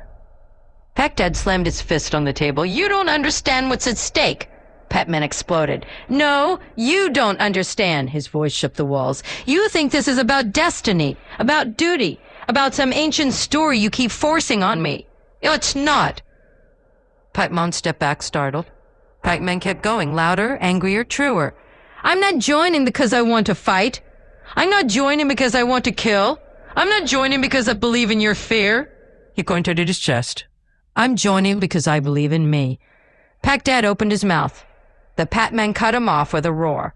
PAC Dad slammed his fist on the table. "You don't understand what's at stake," Patman exploded. "No, you don't understand." His voice shook the walls. "You think this is about destiny, about duty, about some ancient story you keep forcing on me. It's not." Patman stepped back, startled. Patman kept going, louder, angrier, truer. "I'm not joining because I want to fight. I'm not joining because I want to kill. I'm not joining because I believe in your fear." He pointed at his chest. "I'm joining because I believe in me." PAC Dad opened his mouth. The Patman cut him off with a roar.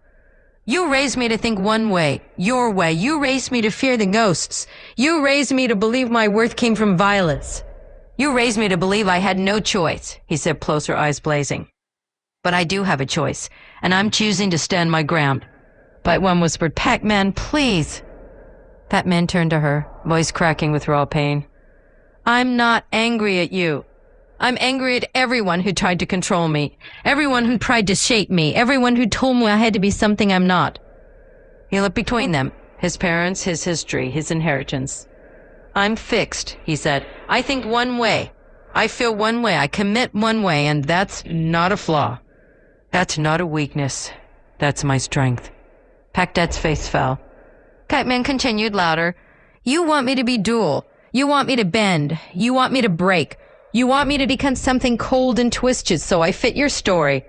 "You raised me to think one way, your way. You raised me to fear the ghosts. You raised me to believe my worth came from violence. You raised me to believe I had no choice," he said closer, eyes blazing. "But I do have a choice, and I'm choosing to stand my ground." One whispered, "Patman, please." Patman turned to her, voice cracking with raw pain. "I'm not angry at you. I'm angry at everyone who tried to control me, everyone who tried to shape me, everyone who told me I had to be something I'm not." He looked between them, his parents, his history, his inheritance. "I'm fixed," he said. "I think one way. I feel one way. I commit one way, and that's not a flaw. That's not a weakness. That's my strength." PAC Dad's face fell. Patman continued louder. "You want me to be dual. You want me to bend. You want me to break. You want me to become something cold and twisted so I fit your story."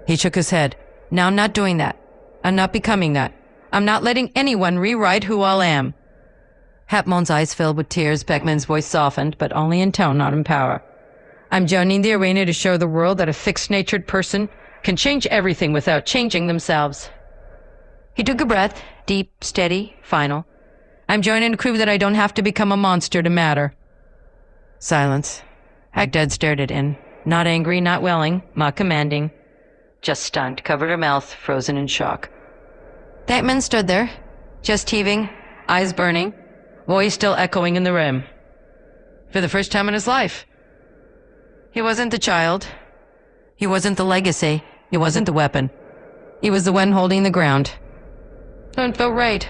He shook his head. "Now I'm not doing that. I'm not becoming that. I'm not letting anyone rewrite who I am." Hatmon's eyes filled with tears. Beckman's voice softened, but only in tone, not in power. "I'm joining the arena to show the world that a fixed-natured person can change everything without changing themselves." He took a breath, deep, steady, final. "I'm joining to prove that I don't have to become a monster to matter." Silence. PAC Dad stared at him, not angry, not willing, not commanding, just stunned, covered her mouth, frozen in shock. Patman stood there, chest heaving, eyes burning, voice still echoing in the room. For the first time in his life. He wasn't the child. He wasn't the legacy. He wasn't the weapon. He was the one holding the ground. Don't feel right.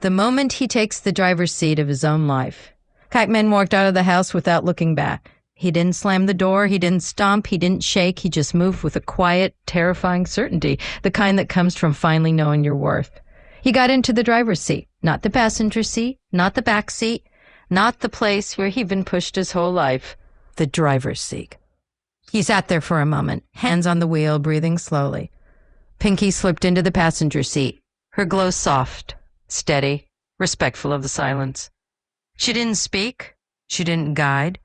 The moment he takes the driver's seat of his own life. Patman walked out of the house without looking back. He didn't slam the door, he didn't stomp, he didn't shake, he just moved with a quiet, terrifying certainty, the kind that comes from finally knowing your worth. He got into the driver's seat, not the passenger seat, not the back seat, not the place where he'd been pushed his whole life, the driver's seat. He sat there for a moment, hands on the wheel, breathing slowly. Pinky slipped into the passenger seat, her glow soft, steady, respectful of the silence. She didn't speak. She didn't guide.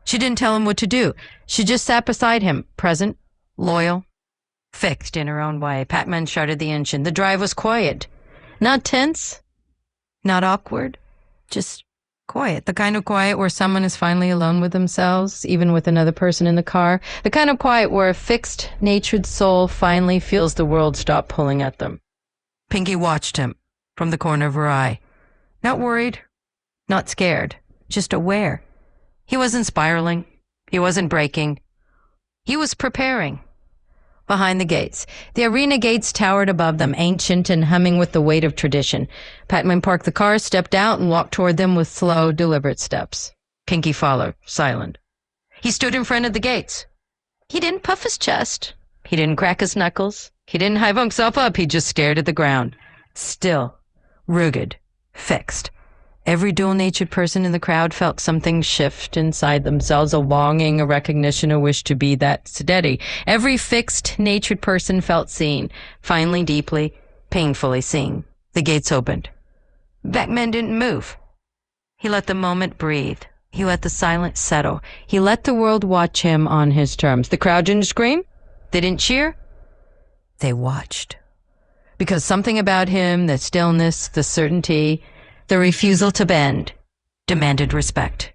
She didn't tell him what to do. She just sat beside him, present, loyal, fixed in her own way. Patman shuttered the engine. The drive was quiet. Not tense, not awkward, just quiet. The kind of quiet where someone is finally alone with themselves, even with another person in the car. The kind of quiet where a fixed-natured soul finally feels the world stop pulling at them. Pinky watched him from the corner of her eye. Not worried. Not scared, just aware. He wasn't spiraling. He wasn't breaking. He was preparing. Behind the gates. The arena gates towered above them, ancient and humming with the weight of tradition. Patman parked the car, stepped out, and walked toward them with slow, deliberate steps. Pinky followed, silent. He stood in front of the gates. He didn't puff his chest. He didn't crack his knuckles. He didn't hive himself up. He just stared at the ground. Still, rugged, fixed. Every dual-natured person in the crowd felt something shift inside themselves, a longing, a recognition, a wish to be that steady. Every fixed-natured person felt seen, finally, deeply, painfully seen. The gates opened. Pac-Man didn't move. He let the moment breathe. He let the silence settle. He let the world watch him on his terms. The crowd didn't scream. They didn't cheer. They watched. Because something about him, the stillness, the certainty, the refusal to bend, demanded respect.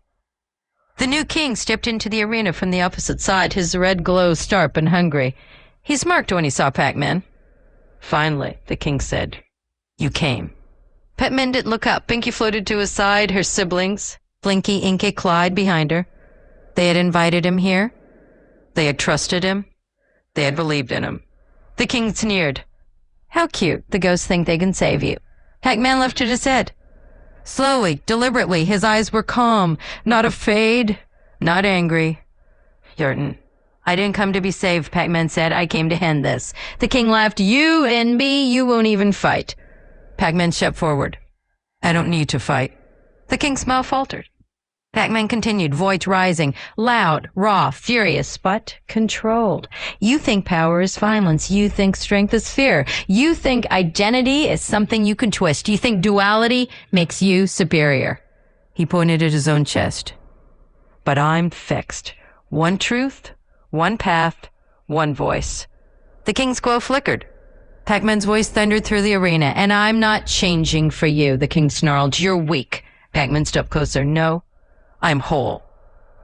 The new king stepped into the arena from the opposite side, his red glow sharp and hungry. He smirked when he saw Pac-Man. Finally, the king said, "You came." Pac-Man didn't look up. Pinky floated to his side, her siblings, Blinky, Inky, Clyde behind her. They had invited him here. They had trusted him. They had believed in him. The king sneered. "How cute. The ghosts think they can save you." Pac-Man lifted his head. Slowly, deliberately, his eyes were calm, not afraid, not angry. "Jordan, I didn't come to be saved," Pac-Man said. "I came to end this." The king laughed. "You and me, you won't even fight." Pac-Man stepped forward. "I don't need to fight." The king's smile faltered. Pac-Man continued, voice rising, loud, raw, furious, but controlled. "You think power is violence. You think strength is fear. You think identity is something you can twist. You think duality makes you superior." He pointed at his own chest. "But I'm fixed. One truth, one path, one voice." The king's glow flickered. Pac-Man's voice thundered through the arena. "And I'm not changing for you," the king snarled. "You're weak." Pac-Man stepped closer. "No. I'm whole."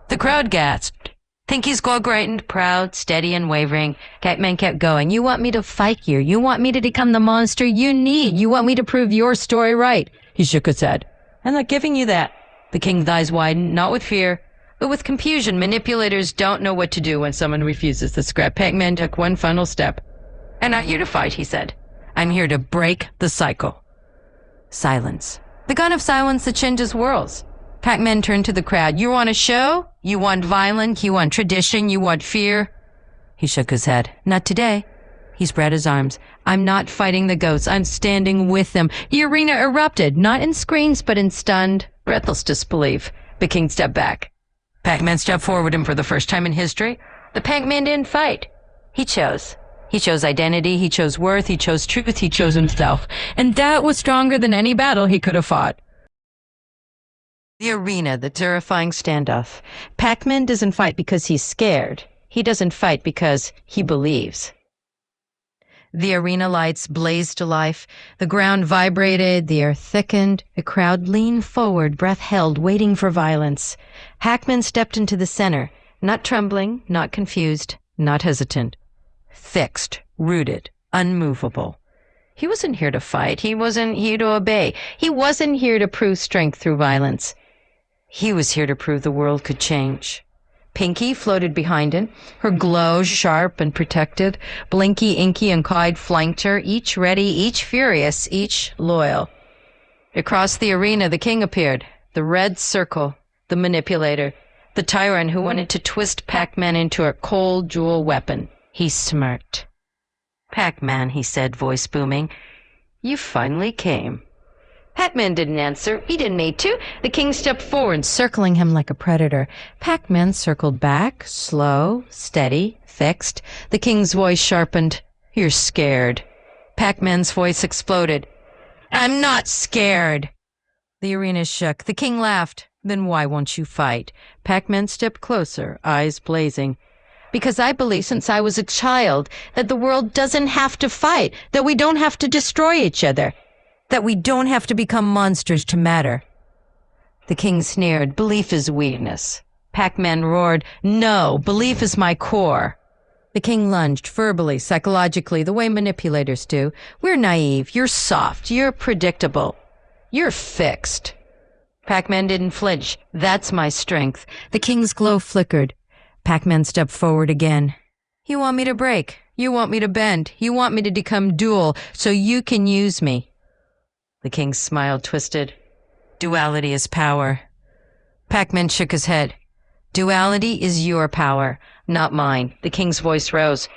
The crowd gasped. Pinky's glow brightened, proud, steady, and wavering. Pac-Man kept going. "You want me to fight you. You want me to become the monster you need. You want me to prove your story right." He shook his head. "I'm not giving you that." The king's eyes widened, not with fear, but with confusion. Manipulators don't know what to do when someone refuses the script. Pac-Man took one final step. "I'm not here to fight," he said. "I'm here to break the cycle." Silence. The gun of silence that changes worlds. Pac-Man turned to the crowd. "You want a show? You want violence? You want tradition? You want fear?" He shook his head. "Not today." He spread his arms. "I'm not fighting the ghosts. I'm standing with them." The arena erupted, not in screams, but in stunned, breathless disbelief. The king stepped back. Pac-Man stepped forward, and for the first time in history, the Pac-Man didn't fight. He chose. He chose identity, he chose worth, he chose truth, he chose himself. And that was stronger than any battle he could have fought. The arena, the terrifying standoff. Pac-Man doesn't fight because he's scared. He doesn't fight because he believes. The arena lights blazed to life. The ground vibrated, the air thickened. The crowd leaned forward, breath held, waiting for violence. Pac-Man stepped into the center, not trembling, not confused, not hesitant. Fixed, rooted, unmovable. He wasn't here to fight. He wasn't here to obey. He wasn't here to prove strength through violence. He was here to prove the world could change. Pinky floated behind him, her glow sharp and protected. Blinky, Inky, and Clyde flanked her, each ready, each furious, each loyal. Across the arena, the king appeared, the red circle, the manipulator, the tyrant who wanted to twist Pac-Man into a cold jewel weapon. He smirked. "Pac-Man," he said, voice booming, "you finally came." Pac-Man didn't answer. He didn't need to. The king stepped forward, circling him like a predator. Pac-Man circled back, slow, steady, fixed. The king's voice sharpened. "You're scared." Pac-Man's voice exploded. "I'm not scared." The arena shook. The king laughed. "Then why won't you fight?" Pac-Man stepped closer, eyes blazing. "Because I believe since I was a child that the world doesn't have to fight, that we don't have to destroy each other, that we don't have to become monsters to matter." The king sneered. "Belief is weakness." Pac-Man roared. "No, belief is my core." The king lunged, verbally, psychologically, the way manipulators do. "We're naive. You're soft. You're predictable. You're fixed." Pac-Man didn't flinch. "That's my strength." The king's glow flickered. Pac-Man stepped forward again. "You want me to break. You want me to bend. You want me to become dual so you can use me." The king's smile twisted. "Duality is power." Pac-Man shook his head. "Duality is your power, not mine." The king's voice rose.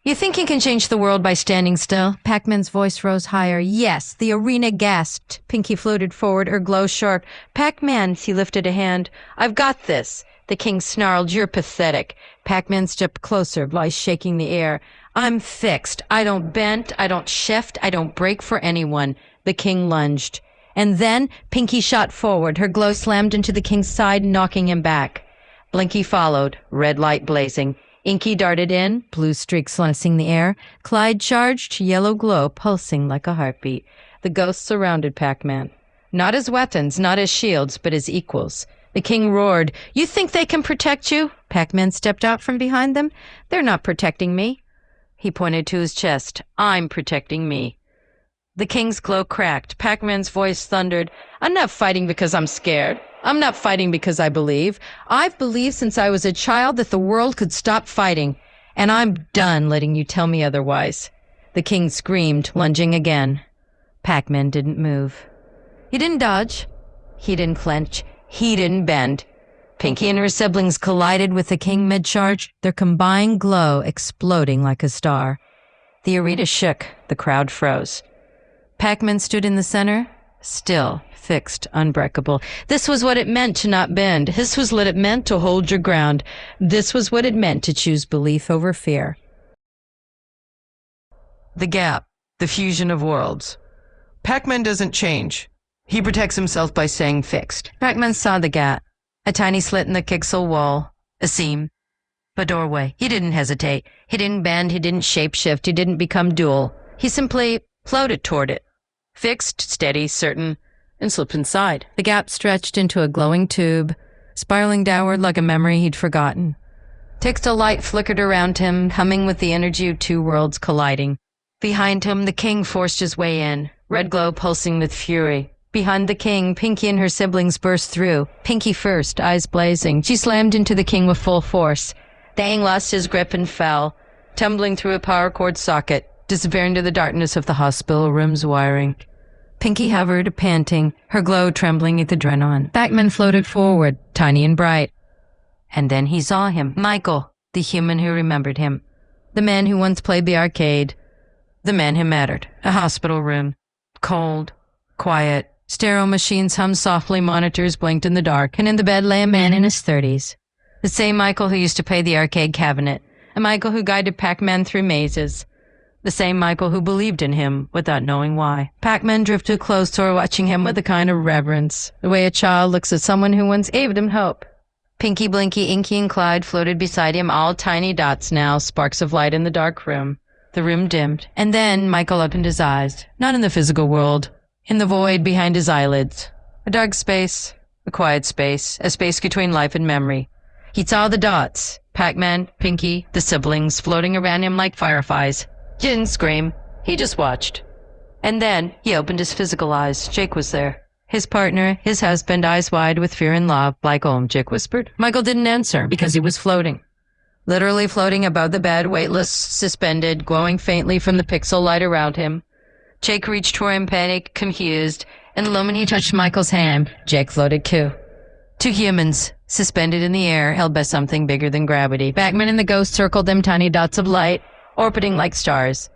You think you can change the world by standing still? Pac-Man's voice rose higher. Yes, the arena gasped. Pinky floated forward, her glow sharp. Pac-Man, he lifted a hand. I've got this. The king snarled, you're pathetic. Pac-Man stepped closer, voice shaking the air. I'm fixed. I don't bend, I don't shift, I don't break for anyone. The king lunged. And then Pinky shot forward. Her glow slammed into the king's side, knocking him back. Blinky followed, red light blazing. Inky darted in, blue streaks slicing the air. Clyde charged, yellow glow pulsing like a heartbeat. The ghosts surrounded Pac-Man. Not as weapons, not as shields, but as equals. The king roared, you think they can protect you? Pac-Man stepped out from behind them. They're not protecting me. He pointed to his chest. I'm protecting me. The king's glow cracked. Pac-Man's voice thundered, I'm not fighting because I'm scared. I'm not fighting because I believe. I've believed since I was a child that the world could stop fighting, and I'm done letting you tell me otherwise. The king screamed, lunging again. Pac-Man didn't move. He didn't dodge. He didn't clench. He didn't bend. Pinky and her siblings collided with the king mid-charge, their combined glow exploding like a star. The arena shook. The crowd froze. Pac-Man stood in the center, still, fixed, unbreakable. This was what it meant to not bend. This was what it meant to hold your ground. This was what it meant to choose belief over fear. The gap, the fusion of worlds. Pac-Man doesn't change. He protects himself by staying fixed. Pac-Man saw the gap. A tiny slit in the pixel wall. A seam. A doorway. He didn't hesitate. He didn't bend. He didn't shapeshift. He didn't become dual. He simply floated toward it. Fixed, steady, certain, and slipped inside. The gap stretched into a glowing tube, spiraling downward like a memory he'd forgotten. Textile light flickered around him, humming with the energy of two worlds colliding. Behind him, the king forced his way in, red glow pulsing with fury. Behind the king, Pinky and her siblings burst through. Pinky first, eyes blazing. She slammed into the king with full force. The king lost his grip and fell, tumbling through a power cord socket, disappearing into the darkness of the hospital room's wiring. Pinky hovered, panting, her glow trembling with adrenaline. Pac-Man floated forward, tiny and bright. And then he saw him, Michael, the human who remembered him. The man who once played the arcade. The man who mattered. A hospital room. Cold, quiet. Stereo machines hummed softly, monitors blinked in the dark, and in the bed lay a man in his 30s. The same Michael who used to play the arcade cabinet. A Michael who guided Pac-Man through mazes. The same Michael who believed in him without knowing why. Pac-Man drifted closer, watching him with a kind of reverence, the way a child looks at someone who once gave him hope. Pinky, Blinky, Inky, and Clyde floated beside him, all tiny dots now, sparks of light in the dark room. The room dimmed, and then Michael opened his eyes, not in the physical world, in the void behind his eyelids. A dark space, a quiet space, a space between life and memory. He saw the dots, Pac-Man, Pinky, the siblings, floating around him like fireflies. He didn't scream. He just watched. And then he opened his physical eyes. Jake was there. His partner, his husband, eyes wide with fear and love. Like home, Jake whispered. Michael didn't answer because he was floating. Literally floating above the bed, weightless, suspended, glowing faintly from the pixel light around him. Jake reached for him, panicked, confused, and the moment he touched Michael's hand, Jake floated too. Two humans, suspended in the air, held by something bigger than gravity. Pac-Man and the ghost circled them, tiny dots of light, orbiting like stars.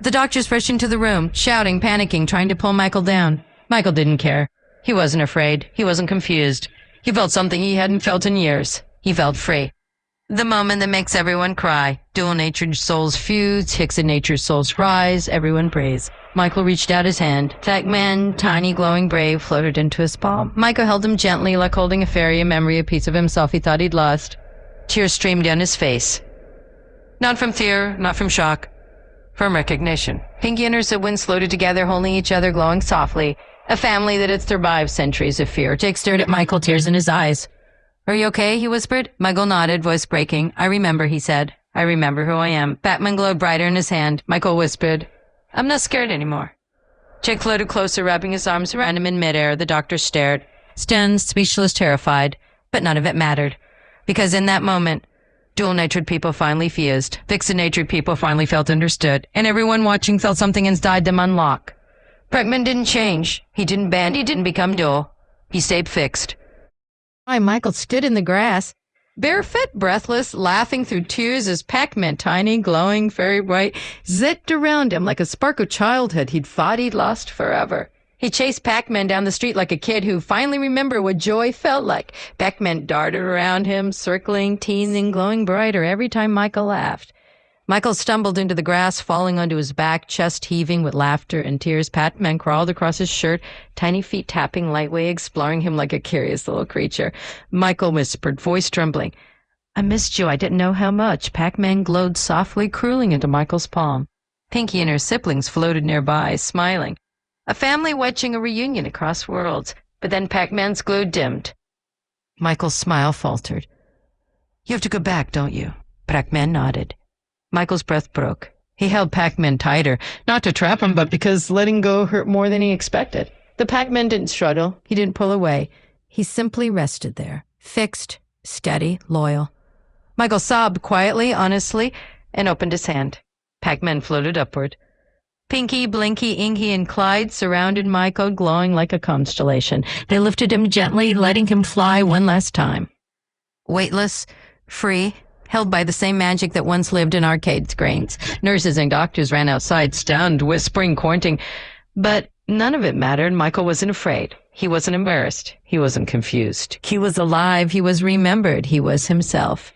The doctors rushed into the room, shouting, panicking, trying to pull Michael down. Michael didn't care. He wasn't afraid. He wasn't confused. He felt something he hadn't felt in years. He felt free. The moment that makes everyone cry. Dual-natured souls fuse, Hixid-natured souls rise, everyone prays. Michael reached out his hand. Pac-Man, tiny, glowing, brave, floated into his palm. Michael held him gently, like holding a fairy, a memory, a piece of himself he thought he'd lost. Tears streamed down his face. Not from fear, not from shock, from recognition. Pinky and her siblings floated together, holding each other, glowing softly. A family that had survived centuries of fear. Jake stared at Michael, tears in his eyes. Are you okay? He whispered. Michael nodded, voice breaking. I remember, he said. I remember who I am. Pac-Man glowed brighter in his hand. Michael whispered. I'm not scared anymore. Jake floated closer, wrapping his arms around him in midair. The doctor stared, stunned, speechless, terrified. But none of it mattered. Because in that moment, dual-natured people finally fused. Fixed-natured people finally felt understood. And everyone watching felt something inside them unlock. Pac-Man didn't change. He didn't bend. He didn't become dual. He stayed fixed. Michael stood in the grass. Barefoot, breathless, laughing through tears as Pac-Man, tiny, glowing, very bright, zipped around him like a spark of childhood he'd thought he'd lost forever. He chased Pac-Man down the street like a kid who finally remembered what joy felt like. Pac-Man darted around him, circling, teasing, glowing brighter every time Michael laughed. Michael stumbled into the grass, falling onto his back, chest heaving with laughter and tears. Pac-Man crawled across his shirt, tiny feet tapping lightly, exploring him like a curious little creature. Michael whispered, voice trembling, "I missed you. I didn't know how much." Pac-Man glowed softly, crawling into Michael's palm. Pinky and her siblings floated nearby, smiling. A family watching a reunion across worlds. But then Pac-Man's glow dimmed. Michael's smile faltered. "You have to go back, don't you?" Pac-Man nodded. Michael's breath broke. He held Pac-Man tighter, not to trap him, but because letting go hurt more than he expected. The Pac-Man didn't struggle. He didn't pull away. He simply rested there, fixed, steady, loyal. Michael sobbed quietly, honestly, and opened his hand. Pac-Man floated upward. Pinky, Blinky, Inky, and Clyde surrounded Michael, glowing like a constellation. They lifted him gently, letting him fly one last time. Weightless, free, held by the same magic that once lived in arcade screens. Nurses and doctors ran outside, stunned, whispering, pointing. But none of it mattered. Michael wasn't afraid. He wasn't embarrassed. He wasn't confused. He was alive. He was remembered. He was himself.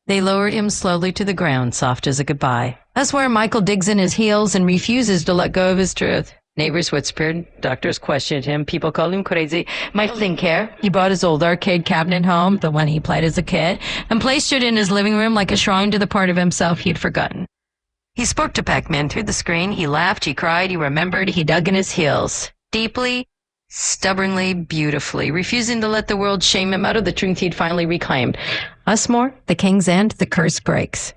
They lowered him slowly to the ground, soft as a goodbye. That's where Michael digs in his heels and refuses to let go of his truth. Neighbors whispered. Doctors questioned him. People called him crazy. Michael didn't care. He brought his old arcade cabinet home, the one he played as a kid, and placed it in his living room like a shrine to the part of himself he'd forgotten. He spoke to Pac-Man through the screen. He laughed, he cried, he remembered, he dug in his heels. Deeply, stubbornly, beautifully, refusing to let the world shame him out of the truth he'd finally reclaimed. Usmore, the King's End, the curse breaks.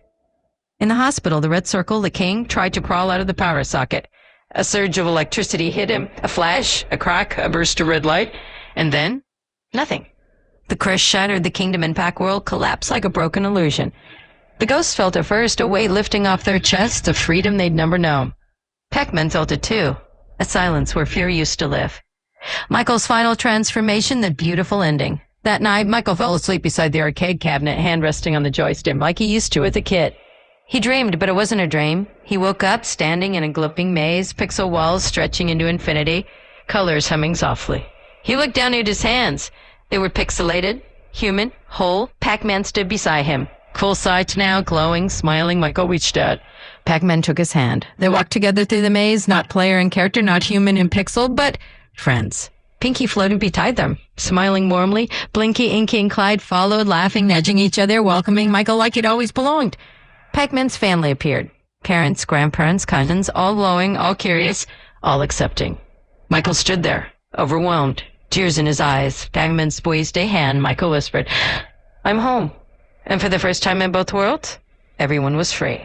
In the hospital, the Red Circle, the King, tried to crawl out of the power socket. A surge of electricity hit him, a flash, a crack, a burst of red light, and then, nothing. The crush shattered the kingdom and PAC world collapsed like a broken illusion. The ghosts felt at first a weight lifting off their chests, a freedom they'd never known. Pac-Man felt it too, a silence where fear used to live. Michael's final transformation, the beautiful ending. That night, Michael fell asleep beside the arcade cabinet, hand resting on the joystick like he used to as a kid. He dreamed, but it wasn't a dream. He woke up standing in a glowing maze, pixel walls stretching into infinity, colors humming softly. He looked down at his hands. They were pixelated, human, whole. Pac-Man stood beside him. Full sight now, glowing, smiling. Michael reached out. Pac-Man took his hand. They walked together through the maze, not player and character, not human and pixel, but friends. Pinky floated beside them, smiling warmly. Blinky, Inky, and Clyde followed, laughing, nudging each other, welcoming Michael like he'd always belonged. Pac-Man's family appeared. Parents, grandparents, cousins, all glowing, all curious, all accepting. Michael stood there, overwhelmed, tears in his eyes. Pac-Man squeezed a hand. Michael whispered, "I'm home." And for the first time in both worlds, everyone was free.